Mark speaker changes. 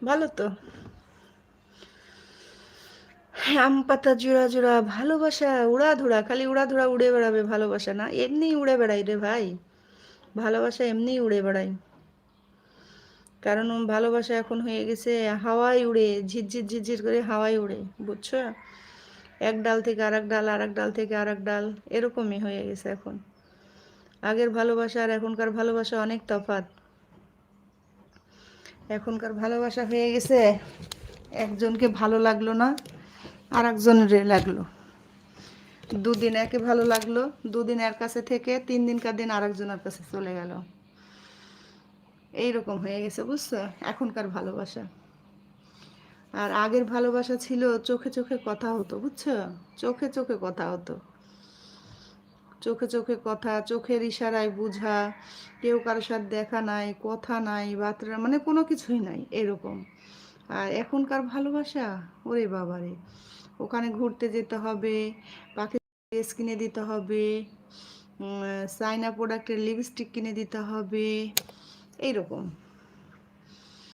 Speaker 1: ভালো তো। আম পাতা জোড়া জোড়া ভালোবাসা উড়াধুরা, খালি উড়াধুরা উড়ে বেড়াবে ভালোবাসা না, এমনি উড়ে বেড়াই রে ভাই, ভালোবাসা এমনি উড়ে বেড়াই। কারণ ভালোবাসা এখন হয়ে গেছে হাওয়ায় উড়ে, ঝিরঝির ঝিরঝির করে হাওয়ায় উড়ে, বুঝছো? এক ডাল থেকে আরেক ডাল, আরেক ডাল থেকে আরেক ডাল, এরকমই হয়ে গেছে এখন। আগের ভালোবাসা আর এখনকার ভালোবাসা অনেক তফাৎ। এখনকার ভালোবাসা হয়ে গেছে একজনকে ভালো লাগলো না আর একজনের লাগলো, দুদিন একে ভালো লাগলো, দুদিন এর কাছে থেকে 3 দিনকার দিন আরেকজনের কাছে চলে গেল, এইরকম হয়ে গেছে, বুঝছো এখনকার ভালোবাসা। আর আগের ভালোবাসা ছিল চোখে চোখে কথা হতো, বুঝছো, চোখে চোখে কথা হতো, চোখে চোখে কথা, চোখের ইশারায় বুঝা, কেউ কারোর সাথে দেখা নাই, কথা নাই, বার্তা মানে কোনো কিছুই নাই এরকম। আর এখনকার ভালোবাসা, ওরে বাবারে, ওখানে ঘুরতে যেতে হবে, পাখি ড্রেস কিনে দিতে হবে, চাইনা প্রোডাক্টের লিপস্টিক কিনে দিতে হবে, এইরকম।